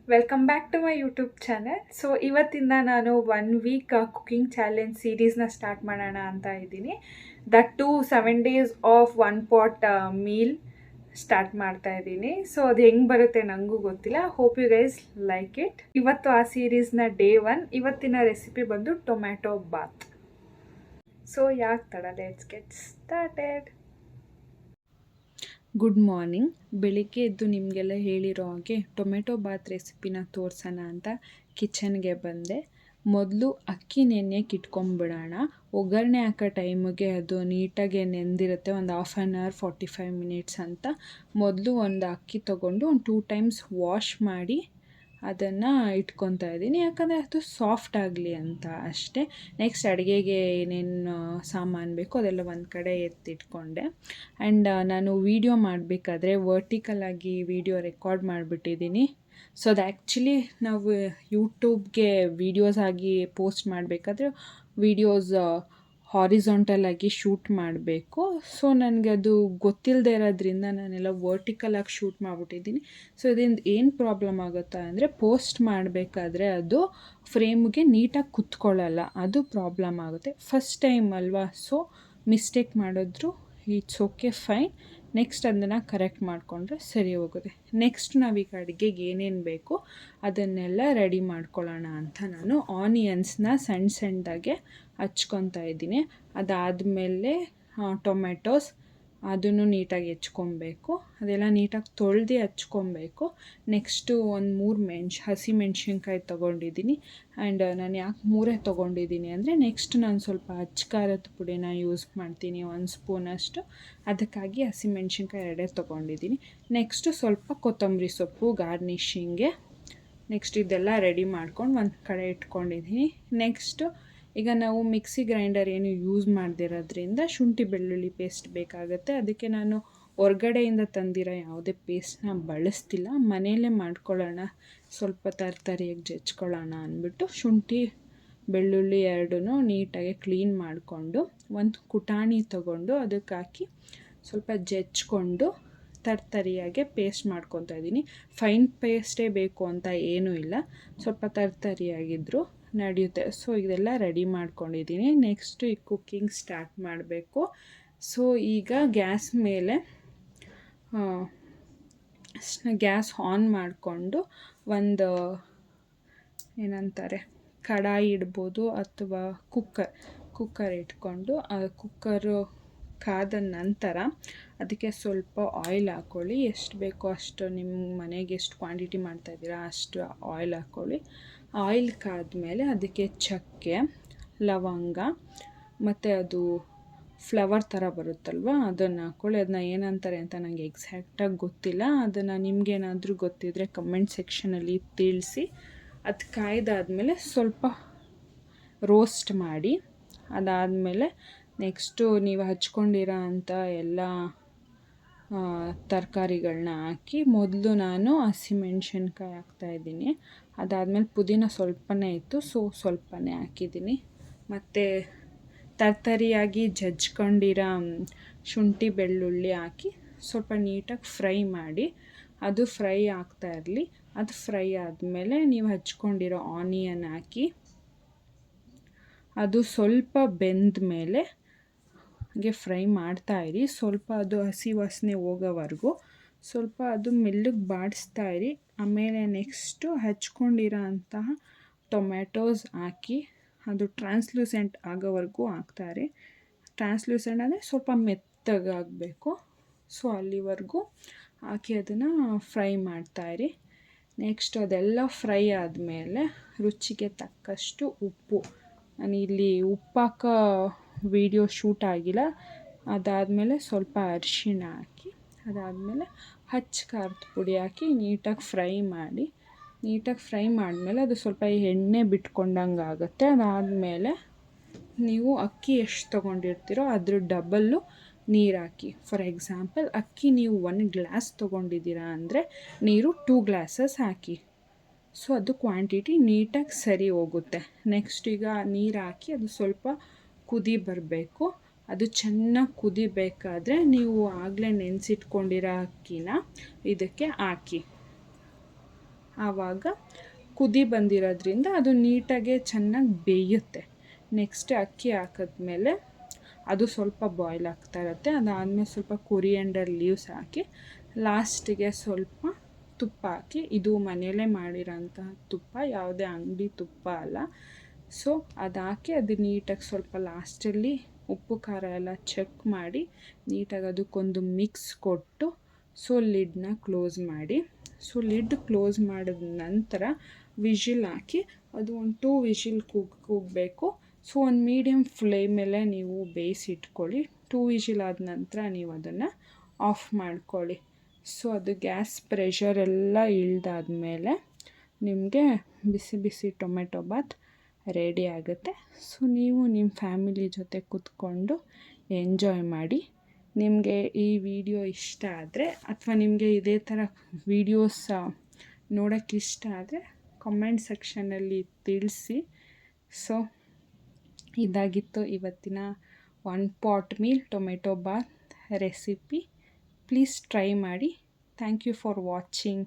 Welcome back to my YouTube channel. So ಇವತ್ತಿಂದ ನಾನು 1 week cooking challenge ಸೀರೀಸ್ನ start ಮಾಡೋಣ ಅಂತ ಇದ್ದೀನಿ. That to 7 days of 1 pot meal start ಮಾಡ್ತಾ ಇದ್ದೀನಿ. ಸೊ ಅದು ಹೆಂಗೆ ಬರುತ್ತೆ ನನಗೂ ಗೊತ್ತಿಲ್ಲ. Hope you guys like it. ಇವತ್ತು ಆ ಸೀರೀಸ್ನ ಡೇ 1. ಇವತ್ತಿನ ರೆಸಿಪಿ ಬಂದು ಟೊಮ್ಯಾಟೊ ಬಾತ್. ಸೊ ಯಾಕೆ ತಡ, let's get started. Good morning. ಬೆಳಿಗ್ಗೆ ಎದ್ದು ನಿಮಗೆಲ್ಲ ಹೇಳಿರೋ ಹಾಗೆ ಟೊಮೆಟೊ ಬಾತ್ ರೆಸಿಪಿನ ತೋರಿಸೋಣ ಅಂತ ಕಿಚನ್ಗೆ ಬಂದೆ. ಮೊದಲು ಅಕ್ಕಿ ನೆನೆಯಕ್ಕೆ ಇಟ್ಕೊಂಬಿಡೋಣ. ಒಗ್ಗರಣೆ ಹಾಕೋ ಟೈಮಿಗೆ ಅದು ನೀಟಾಗಿ ನೆಂದಿರುತ್ತೆ. ಒಂದು 1/2 hour 45 minutes ಅಂತ. ಮೊದಲು ಒಂದು ಅಕ್ಕಿ ತೊಗೊಂಡು ಒಂದು 2 times ವಾಶ್ ಮಾಡಿ ಅದನ್ನು ಇಟ್ಕೊತಾ ಇದ್ದೀನಿ, ಯಾಕಂದರೆ ಅದು ಸಾಫ್ಟ್ ಆಗಲಿ ಅಂತ ಅಷ್ಟೇ. ನೆಕ್ಸ್ಟ್ ಅಡುಗೆಗೆ ಏನೇನು ಸಾಮಾನು ಬೇಕೋ ಅದೆಲ್ಲ ಒಂದು ಕಡೆ ಎತ್ತಿಟ್ಕೊಂಡೆ. ಆ್ಯಂಡ್ ನಾನು ವೀಡಿಯೋ ಮಾಡಬೇಕಾದ್ರೆ ವರ್ಟಿಕಲಾಗಿ ವೀಡಿಯೋ ರೆಕಾರ್ಡ್ ಮಾಡಿಬಿಟ್ಟಿದ್ದೀನಿ. ಸೊ ಅದು ಆ್ಯಕ್ಚುಲಿ ನಾವು ಯೂಟ್ಯೂಬ್ಗೆ ವೀಡಿಯೋಸ್ ಆಗಿ ಪೋಸ್ಟ್ ಮಾಡಬೇಕಾದ್ರೆ ವೀಡಿಯೋಸ್ ಹಾರಿಝಾಂಟಲ್ ಆಗಿ ಶೂಟ್ ಮಾಡಬೇಕು. ಸೊ ನನಗೆ ಅದು ಗೊತ್ತಿಲ್ಲದೆ ಇರೋದ್ರಿಂದ ನಾನೆಲ್ಲ ವರ್ಟಿಕಲಾಗಿ ಶೂಟ್ ಮಾಡಿಬಿಟ್ಟಿದ್ದೀನಿ. ಸೊ ಇದರಿಂದ ಏನು ಪ್ರಾಬ್ಲಮ್ ಆಗುತ್ತಾ ಅಂದರೆ ಪೋಸ್ಟ್ ಮಾಡಬೇಕಾದ್ರೆ ಅದು ಫ್ರೇಮ್ಗೆ ನೀಟಾಗಿ ಕುತ್ಕೊಳ್ಳಲ್ಲ, ಅದು ಪ್ರಾಬ್ಲಮ್ ಆಗುತ್ತೆ. ಫಸ್ಟ್ ಟೈಮ್ ಅಲ್ವಾ, ಸೊ ಮಿಸ್ಟೇಕ್ ಮಾಡಿದ್ರು ಇಟ್ಸ್ ಓಕೆ, ಫೈನ್. ನೆಕ್ಸ್ಟ್ ಅದನ್ನು ಕರೆಕ್ಟ್ ಮಾಡಿಕೊಂಡ್ರೆ ಸರಿ ಹೋಗುತ್ತೆ. ನೆಕ್ಸ್ಟ್ ನಾವೀಗ ಅಡುಗೆಗೆ ಏನೇನು ಬೇಕೋ ಅದನ್ನೆಲ್ಲ ರೆಡಿ ಮಾಡ್ಕೊಳ್ಳೋಣ ಅಂತ ನಾನು ಆನಿಯನ್ಸ್ನ ಸಣ್ಣದಾಗೆ ಹಚ್ಕೊತಾ ಇದ್ದೀನಿ. ಅದಾದಮೇಲೆ ಟೊಮೆಟೊಸ್ ಅದನ್ನು ನೀಟಾಗಿ ಹೆಚ್ಕೊಬೇಕು. ಅದೆಲ್ಲ ನೀಟಾಗಿ ತೊಳೆದು ಹಚ್ಕೊಬೇಕು. ನೆಕ್ಸ್ಟು ಒಂದು 3 ಹಸಿಮೆಣ್ಸಿನ್ಕಾಯಿ ತೊಗೊಂಡಿದ್ದೀನಿ. ಆ್ಯಂಡ್ ನಾನು ಯಾಕೆ 3 ತೊಗೊಂಡಿದ್ದೀನಿ ಅಂದರೆ ನೆಕ್ಸ್ಟ್ ನಾನು ಸ್ವಲ್ಪ ಖಾರದ ಪುಡಿನ ಯೂಸ್ ಮಾಡ್ತೀನಿ, 1 ಸ್ಪೂನಷ್ಟು. ಅದಕ್ಕಾಗಿ ಹಸಿಮೆಣ್ಸಿನ್ಕಾಯಿ 2 ತೊಗೊಂಡಿದ್ದೀನಿ. ನೆಕ್ಸ್ಟು ಸ್ವಲ್ಪ ಕೊತ್ತಂಬರಿ ಸೊಪ್ಪು ಗಾರ್ನಿಷಿಂಗ್ಗೆ. ನೆಕ್ಸ್ಟ್ ಇದೆಲ್ಲ ರೆಡಿ ಮಾಡ್ಕೊಂಡು ಒಂದು ಕಡೆ ಇಟ್ಕೊಂಡಿದ್ದೀನಿ. ನೆಕ್ಸ್ಟು ಈಗ ನಾವು ಮಿಕ್ಸಿ ಗ್ರೈಂಡರ್ ಏನು ಯೂಸ್ ಮಾಡದಿರೋದ್ರಿಂದ ಶುಂಠಿ ಬೆಳ್ಳುಳ್ಳಿ ಪೇಸ್ಟ್ ಬೇಕಾಗುತ್ತೆ. ಅದಕ್ಕೆ ನಾನು ಹೊರ್ಗಡೆಯಿಂದ ತಂದಿರೋ ಯಾವುದೇ ಪೇಸ್ಟ್ನ ಬಳಸ್ತಿಲ್ಲ, ಮನೆಯಲ್ಲೇ ಮಾಡ್ಕೊಳ್ಳೋಣ, ಸ್ವಲ್ಪ ತರಿಯಾಗಿ ಜಜ್ಕೊಳ್ಳೋಣ ಅಂದ್ಬಿಟ್ಟು ಶುಂಠಿ ಬೆಳ್ಳುಳ್ಳಿ 2 ನೀಟಾಗಿ ಕ್ಲೀನ್ ಮಾಡಿಕೊಂಡು ಒಂದು ಕುಟಾಣಿ ತೊಗೊಂಡು ಅದಕ್ಕೆ ಹಾಕಿ ಸ್ವಲ್ಪ ಜಜ್ಕೊಂಡು ತರಿಯಾಗೆ ಪೇಸ್ಟ್ ಮಾಡ್ಕೊತಾ ಇದ್ದೀನಿ. ಫೈನ್ ಪೇಸ್ಟೇ ಬೇಕು ಅಂತ ಏನೂ ಇಲ್ಲ, ಸ್ವಲ್ಪ ತರಿಯಾಗಿದ್ದರೂ ನಡೆಯುತ್ತೆ. ಸೊ ಇದೆಲ್ಲ ರೆಡಿ ಮಾಡ್ಕೊಂಡಿದ್ದೀನಿ. ನೆಕ್ಸ್ಟು ಈ ಕುಕ್ಕಿಂಗ್ ಸ್ಟಾರ್ಟ್ ಮಾಡಬೇಕು. ಸೊ ಈಗ ಗ್ಯಾಸ್ ಮೇಲೆ ಗ್ಯಾಸ್ ಆನ್ ಮಾಡಿಕೊಂಡು ಒಂದು ಏನಂತಾರೆ ಕಡಾಯಿ ಇಡ್ಬೋದು ಅಥವಾ ಕುಕ್ಕರ್ ಇಟ್ಕೊಂಡು ಆ ಕುಕ್ಕರು ಕಾದ ನಂತರ ಅದಕ್ಕೆ ಸ್ವಲ್ಪ ಆಯಿಲ್ ಹಾಕ್ಕೊಳ್ಳಿ. ಎಷ್ಟು ಬೇಕೋ ಅಷ್ಟು, ನಿಮ್ಮ ಮನೆಗೆ ಎಷ್ಟು ಕ್ವಾಂಟಿಟಿ ಮಾಡ್ತಾಯಿದ್ದೀರಾ ಅಷ್ಟು ಆಯಿಲ್ ಹಾಕ್ಕೊಳ್ಳಿ. ಆಯಿಲ್ ಕಾದ್ಮೇಲೆ ಅದಕ್ಕೆ ಚಕ್ಕೆ, ಲವಂಗ ಮತ್ತು ಅದು ಫ್ಲವರ್ ಥರ ಬರುತ್ತಲ್ವ ಅದನ್ನು ಹಾಕ್ಕೊಳ್ಳಿ. ಅದನ್ನ ಏನಂತಾರೆ ಅಂತ ನನಗೆ ಎಕ್ಸಾಕ್ಟಾಗಿ ಗೊತ್ತಿಲ್ಲ. ಅದನ್ನು ನಿಮಗೇನಾದರೂ ಗೊತ್ತಿದ್ದರೆ ಕಮೆಂಟ್ ಸೆಕ್ಷನಲ್ಲಿ ತಿಳಿಸಿ. ಅದು ಕಾಯ್ದಾದ್ಮೇಲೆ ಸ್ವಲ್ಪ ರೋಸ್ಟ್ ಮಾಡಿ, ಅದಾದಮೇಲೆ ನೆಕ್ಸ್ಟು ನೀವು ಹಚ್ಕೊಂಡಿರೋ ಅಂಥ ಎಲ್ಲ ತರಕಾರಿಗಳನ್ನ ಹಾಕಿ, ಮೊದಲು ನಾನು ಹಸಿಮೆಣ್ಸಿನ್ಕಾಯಿ ಹಾಕ್ತಾಯಿದ್ದೀನಿ. ಅದಾದಮೇಲೆ ಪುದೀನ ಸ್ವಲ್ಪನೇ ಇತ್ತು, ಸೊ ಸ್ವಲ್ಪನೇ ಹಾಕಿದ್ದೀನಿ. ಮತ್ತು ತರಿಯಾಗಿ ಜಜ್ಕೊಂಡಿರೋ ಶುಂಠಿ ಬೆಳ್ಳುಳ್ಳಿ ಹಾಕಿ ಸ್ವಲ್ಪ ನೀಟಾಗಿ ಫ್ರೈ ಮಾಡಿ, ಅದು ಫ್ರೈ ಆಗ್ತಾ ಇರಲಿ. ಅದು ಫ್ರೈ ಆದಮೇಲೆ ನೀವು ಹಚ್ಕೊಂಡಿರೋ ಆನಿಯನ್ ಹಾಕಿ, ಅದು ಸ್ವಲ್ಪ ಬೆಂದ ಮೇಲೆ ಹಾಗೆ ಫ್ರೈ ಮಾಡ್ತಾಯಿರಿ. ಸ್ವಲ್ಪ ಅದು ಹಸಿ ವಾಸನೆ ಹೋಗೋವರೆಗೂ ಸ್ವಲ್ಪ ಅದು ಮೆಲ್ಲಗೆ ಬಾಡಿಸ್ತಾಯಿರಿ. ಆಮೇಲೆ ನೆಕ್ಸ್ಟು ಹಚ್ಕೊಂಡಿರೋ ಅಂತಹ ಟೊಮ್ಯಾಟೋಸ್ ಹಾಕಿ ಅದು ಟ್ರಾನ್ಸ್ಲೂಸೆಂಟ್ ಆಗೋವರೆಗೂ ಹಾಕ್ತಾರೆ. ಟ್ರಾನ್ಸ್ಲೂಸೆಂಟ್ ಅಂದರೆ ಸ್ವಲ್ಪ ಮೆತ್ತಗಾಗಬೇಕು. ಸೊ ಅಲ್ಲಿವರೆಗೂ ಹಾಕಿ ಅದನ್ನು ಫ್ರೈ ಮಾಡ್ತಾಯಿರಿ. ನೆಕ್ಸ್ಟ್ ಅದೆಲ್ಲ ಫ್ರೈ ಆದಮೇಲೆ ರುಚಿಗೆ ತಕ್ಕಷ್ಟು ಉಪ್ಪು. ನಾನು ಇಲ್ಲಿ ಉಪ್ಪಾಕೋ ವೀಡಿಯೋ ಶೂಟ್ ಆಗಿಲ್ಲ. ಅದಾದಮೇಲೆ ಸ್ವಲ್ಪ ಅರಿಶಿಣ ಹಾಕಿ, ಅದಾದಮೇಲೆ ಖಾರದ ಪುಡಿ ಹಾಕಿ ನೀಟಾಗಿ ಫ್ರೈ ಮಾಡಿ. ನೀಟಾಗಿ ಫ್ರೈ ಮಾಡಿದ್ಮೇಲೆ ಅದು ಸ್ವಲ್ಪ ಎಣ್ಣೆ ಬಿಟ್ಕೊಂಡಂಗೆ ಆಗುತ್ತೆ. ಅದಾದಮೇಲೆ ನೀವು ಅಕ್ಕಿ ಎಷ್ಟು ತೊಗೊಂಡಿರ್ತೀರೋ ಅದ್ರ ಡಬಲ್ಲು ನೀರು ಹಾಕಿ. ಫಾರ್ ಎಕ್ಸಾಂಪಲ್ ಅಕ್ಕಿ ನೀವು 1 ಗ್ಲಾಸ್ ತೊಗೊಂಡಿದ್ದೀರಾ ಅಂದರೆ ನೀರು 2 glasses ಹಾಕಿ. ಸೊ ಅದು ಕ್ವಾಂಟಿಟಿ ನೀಟಾಗಿ ಸರಿ ಹೋಗುತ್ತೆ. ನೆಕ್ಸ್ಟ್ ಈಗ ನೀರು ಹಾಕಿ ಅದು ಸ್ವಲ್ಪ ಕುದಿ ಬರಬೇಕು. ಅದು ಚೆನ್ನಾಗಿ ಕುದಿಬೇಕಾದ್ರೆ ನೀವು ಆಗಲೇ ನೆನೆಸಿಟ್ಕೊಂಡಿರೋ ಅಕ್ಕಿನ ಇದಕ್ಕೆ ಹಾಕಿ. ಆವಾಗ ಕುದಿ ಬಂದಿರೋದ್ರಿಂದ ಅದು ನೀಟಾಗೆ ಚೆನ್ನಾಗಿ ಬೇಯುತ್ತೆ. ನೆಕ್ಸ್ಟ್ ಅಕ್ಕಿ ಹಾಕಿದ್ಮೇಲೆ ಅದು ಸ್ವಲ್ಪ ಬಾಯ್ಲ್ ಆಗ್ತಾ ಇರುತ್ತೆ. ಅದಾದಮೇಲೆ ಸ್ವಲ್ಪ ಕೊರಿಯಂಡರ್ ಲೀವ್ಸ್ ಹಾಕಿ ಲಾಸ್ಟಿಗೆ ಸ್ವಲ್ಪ ತುಪ್ಪ ಹಾಕಿ, ಇದು ಮನೆಯಲ್ಲೇ ಮಾಡಿರೋಂತಹ ತುಪ್ಪ, ಯಾವುದೇ ಅಂಗಡಿ ತುಪ್ಪ ಅಲ್ಲ. ಸೊ ಅದು ಹಾಕಿ ಅದು ನೀಟಾಗಿ ಸ್ವಲ್ಪ ಲಾಸ್ಟಲ್ಲಿ ಉಪ್ಪು ಖಾರ ಎಲ್ಲ ಚೆಕ್ ಮಾಡಿ ನೀಟಾಗಿ ಅದಕ್ಕೊಂದು ಮಿಕ್ಸ್ ಕೊಟ್ಟು ಸೊ ಲಿಡ್ನ ಕ್ಲೋಸ್ ಮಾಡಿ. ಸೊ ಲಿಡ್ ಕ್ಲೋಸ್ ಮಾಡಿದ ನಂತರ ವಿಷಿಲ್ ಹಾಕಿ ಅದು ಒಂದು 2 ವಿಷಿಲ್ ಕೂಗಬೇಕು. ಸೊ ಒಂದು ಮೀಡಿಯಮ್ ಫ್ಲೇಮಲ್ಲೇ ನೀವು ಬೇಯಿಸಿಟ್ಕೊಳ್ಳಿ. 2 ವಿಷಿಲ್ ಆದ ನಂತರ ನೀವು ಅದನ್ನು ಆಫ್ ಮಾಡ್ಕೊಳ್ಳಿ. ಸೊ ಅದು ಗ್ಯಾಸ್ ಪ್ರೆಷರ್ ಎಲ್ಲ ಇಳಿದಾದ್ಮೇಲೆ ನಿಮಗೆ ಬಿಸಿ ಬಿಸಿ ಟೊಮೆಟೊ ಬಾತ್ ರೆಡಿ ಆಗುತ್ತೆ. ಸೊ ನೀವು ನಿಮ್ಮ ಫ್ಯಾಮಿಲಿ ಜೊತೆ ಕೂತ್ಕೊಂಡು ಎಂಜಾಯ್ ಮಾಡಿ. ನಿಮಗೆ ಈ ವಿಡಿಯೋ ಇಷ್ಟ ಆದರೆ ಅಥವಾ ನಿಮಗೆ ಇದೇ ಥರ ವೀಡಿಯೋಸ್ ನೋಡೋಕ್ಕೆ ಇಷ್ಟ ಆದರೆ ಕಮೆಂಟ್ ಸೆಕ್ಷನಲ್ಲಿ ತಿಳಿಸಿ. ಸೊ ಇದಾಗಿತ್ತು ಇವತ್ತಿನ 1 pot meal tomato bath recipe. Please try ಮಾಡಿ. Thank you for watching.